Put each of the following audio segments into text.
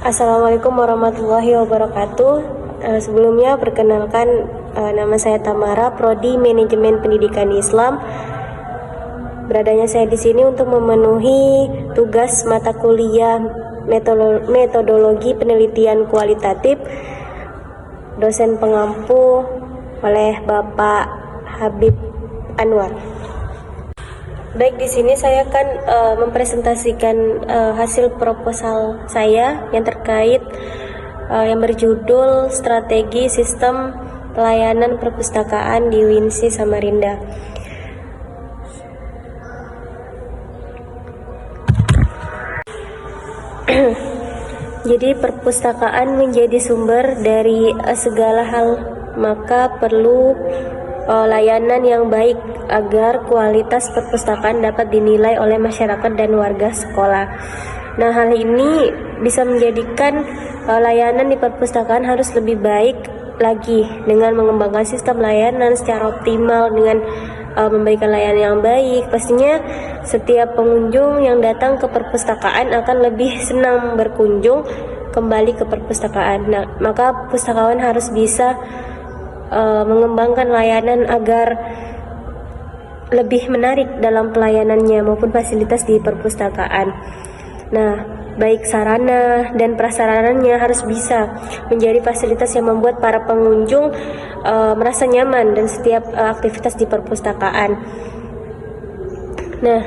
Assalamualaikum warahmatullahi wabarakatuh. Sebelumnya perkenalkan, nama saya Tamara, Prodi Manajemen Pendidikan Islam. Beradanya saya di sini untuk memenuhi tugas mata kuliah metodologi penelitian kualitatif dosen pengampu oleh Bapak Habib Anwar. Baik, di sini saya akan mempresentasikan hasil proposal saya yang terkait yang berjudul Strategi Sistem Pelayanan Perpustakaan di UINSI Samarinda. Jadi perpustakaan menjadi sumber dari segala hal, maka perlu layanan yang baik agar kualitas perpustakaan dapat dinilai oleh masyarakat dan warga sekolah. Nah, hal ini bisa menjadikan layanan di perpustakaan harus lebih baik lagi dengan mengembangkan sistem layanan secara optimal dengan memberikan layanan yang baik. Pastinya setiap pengunjung yang datang ke perpustakaan akan lebih senang berkunjung kembali ke perpustakaan. Nah, maka pustakawan harus bisa mengembangkan layanan agar lebih menarik dalam pelayanannya maupun fasilitas di perpustakaan. Nah, baik sarana dan prasarananya harus bisa menjadi fasilitas yang membuat para pengunjung merasa nyaman dan setiap aktivitas di perpustakaan. Nah,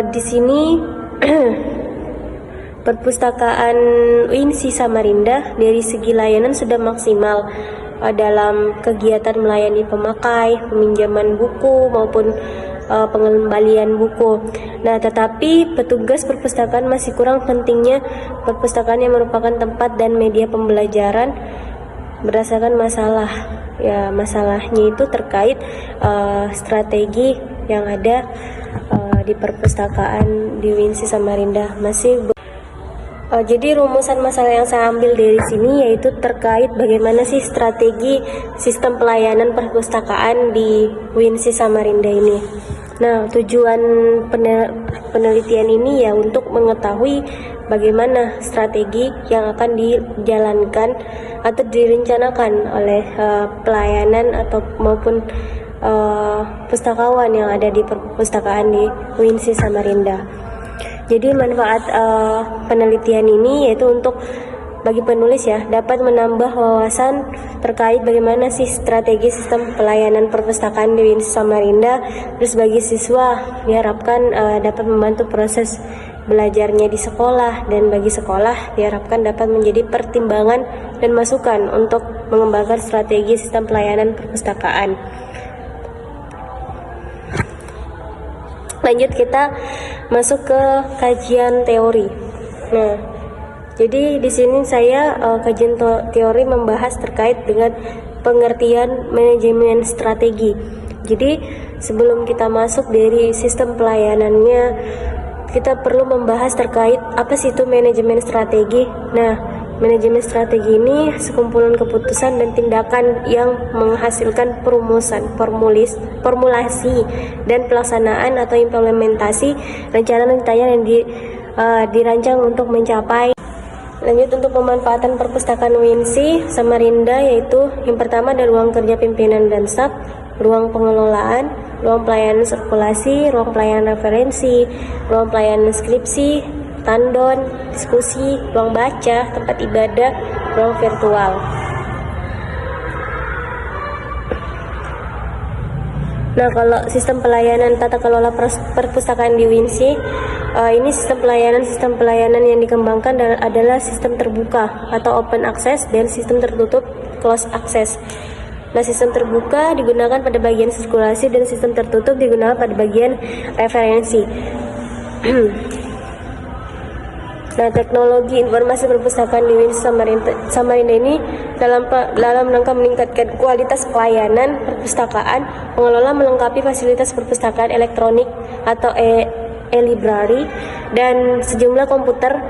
di sini perpustakaan UINSI Samarinda dari segi layanan sudah maksimal dalam kegiatan melayani pemakai, peminjaman buku maupun pengembalian buku. Nah, tetapi petugas perpustakaan masih kurang pentingnya perpustakaan yang merupakan tempat dan media pembelajaran berdasarkan masalah. Ya, masalahnya itu terkait strategi yang ada di perpustakaan di UINSI Samarinda jadi rumusan masalah yang saya ambil dari sini yaitu terkait bagaimana sih strategi sistem pelayanan perpustakaan di UINSI Samarinda ini. Nah, tujuan penelitian ini ya untuk mengetahui bagaimana strategi yang akan dijalankan atau direncanakan oleh pelayanan atau maupun pustakawan yang ada di perpustakaan di UINSI Samarinda. Jadi manfaat penelitian ini yaitu untuk bagi penulis ya dapat menambah wawasan terkait bagaimana sih strategi sistem pelayanan perpustakaan di UINSI Samarinda. Terus bagi siswa diharapkan dapat membantu proses belajarnya di sekolah, dan bagi sekolah diharapkan dapat menjadi pertimbangan dan masukan untuk mengembangkan strategi sistem pelayanan perpustakaan. Lanjut, kita masuk ke kajian teori. Nah, jadi di sini saya kajian teori membahas terkait dengan pengertian manajemen strategi. Jadi sebelum kita masuk dari sistem pelayanannya, kita perlu membahas terkait apa sih itu manajemen strategi. Nah, manajemen strategi ini sekumpulan keputusan dan tindakan yang menghasilkan perumusan, formulasi, dan pelaksanaan atau implementasi rencana-rencana yang dirancang untuk mencapai. Lanjut, untuk pemanfaatan perpustakaan UINSI Samarinda yaitu yang pertama ada ruang kerja pimpinan dan staf, ruang pengelolaan, ruang pelayanan sirkulasi, ruang pelayanan referensi, ruang pelayanan skripsi, tandon, diskusi, ruang baca, tempat ibadah, ruang virtual. Nah, kalau sistem pelayanan tata kelola perpustakaan di UINSI, ini sistem pelayanan yang dikembangkan adalah sistem terbuka atau open access dan sistem tertutup close access. Nah, sistem terbuka digunakan pada bagian sirkulasi dan sistem tertutup digunakan pada bagian referensi. Nah, teknologi informasi perpustakaan di UINSI Samarinda ini dalam rangka meningkatkan kualitas pelayanan perpustakaan, pengelola melengkapi fasilitas perpustakaan elektronik atau e-library dan sejumlah komputer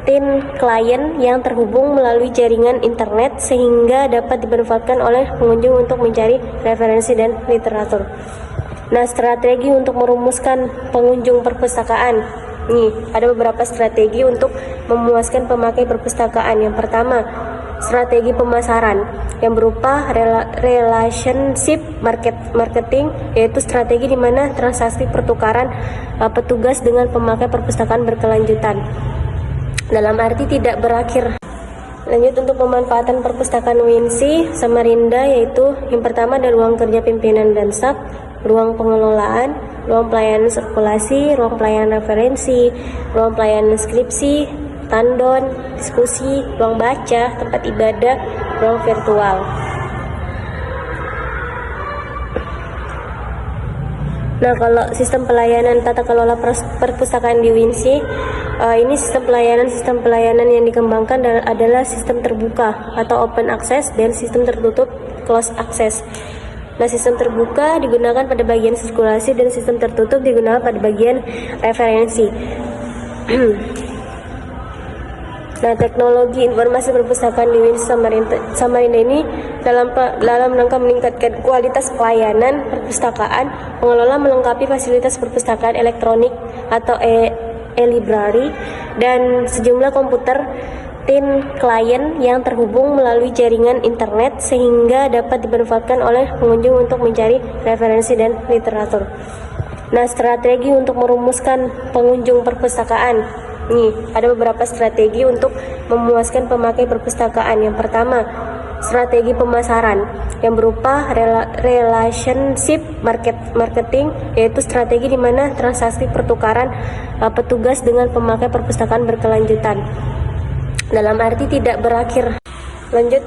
tin klien yang terhubung melalui jaringan internet sehingga dapat dimanfaatkan oleh pengunjung untuk mencari referensi dan literatur. Nah, strategi untuk merumuskan pengunjung perpustakaan. Nih, ada beberapa strategi untuk memuaskan pemakai perpustakaan. Yang pertama, strategi pemasaran yang berupa relationship marketing, yaitu strategi di mana transaksi pertukaran petugas dengan pemakai perpustakaan berkelanjutan. Dalam arti tidak berakhir. Lanjut untuk pemanfaatan perpustakaan UINSI Samarinda, yaitu yang pertama ada ruang kerja pimpinan dan staf, ruang pengelolaan, ruang pelayanan sirkulasi, ruang pelayanan referensi, ruang pelayanan skripsi, tandon, diskusi, ruang baca, tempat ibadah, ruang virtual. Nah, kalau sistem pelayanan tata kelola perpustakaan di UINSI, ini sistem pelayanan yang dikembangkan adalah sistem terbuka atau open access dan sistem tertutup closed access. Nah, sistem terbuka digunakan pada bagian sirkulasi dan sistem tertutup digunakan pada bagian referensi. Nah, teknologi informasi perpustakaan di UINSI Samarinda ini dalam rangka meningkatkan kualitas pelayanan perpustakaan, pengelola melengkapi fasilitas perpustakaan elektronik atau e-library dan sejumlah komputer tin klien yang terhubung melalui jaringan internet sehingga dapat dimanfaatkan oleh pengunjung untuk mencari referensi dan literatur. Nah, strategi untuk merumuskan pengunjung perpustakaan. Nih, ada beberapa strategi untuk memuaskan pemakai perpustakaan. Yang pertama, strategi pemasaran yang berupa relationship marketing, yaitu strategi di mana transaksi pertukaran petugas dengan pemakai perpustakaan berkelanjutan. Dalam arti tidak berakhir. Lanjut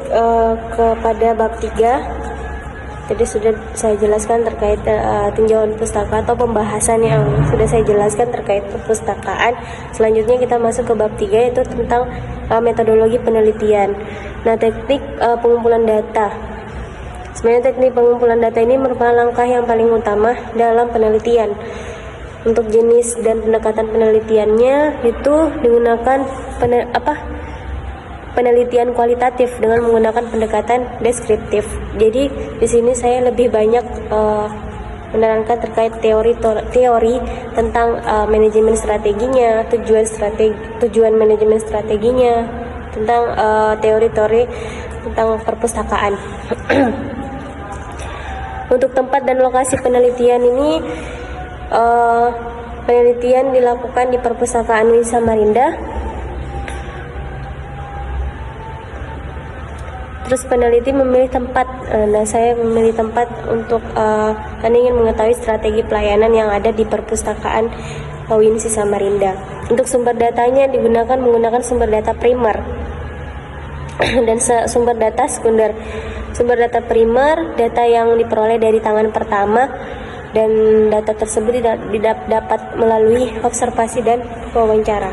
kepada bab 3. Jadi sudah saya jelaskan terkait tinjauan pustaka atau pembahasan yang sudah saya jelaskan terkait perpustakaan. Selanjutnya kita masuk ke bab 3, yaitu tentang metodologi penelitian. Nah, teknik pengumpulan data. Sebenarnya teknik pengumpulan data ini merupakan langkah yang paling utama dalam penelitian. Untuk jenis dan pendekatan penelitiannya itu digunakan penelitian kualitatif dengan menggunakan pendekatan deskriptif. Jadi di sini saya lebih banyak menerangkan terkait teori tentang manajemen strateginya, tujuan manajemen strateginya, tentang teori-teori tentang perpustakaan. Untuk tempat dan lokasi penelitian ini, penelitian dilakukan di Perpustakaan UINSI Samarinda. Terus peneliti memilih tempat. Nah, saya memilih tempat untuk karena ingin mengetahui strategi pelayanan yang ada di Perpustakaan UINSI Samarinda. Untuk sumber datanya digunakan menggunakan sumber data primer dan sumber data sekunder. Sumber data primer, data yang diperoleh dari tangan pertama, dan data tersebut dapat melalui observasi dan wawancara.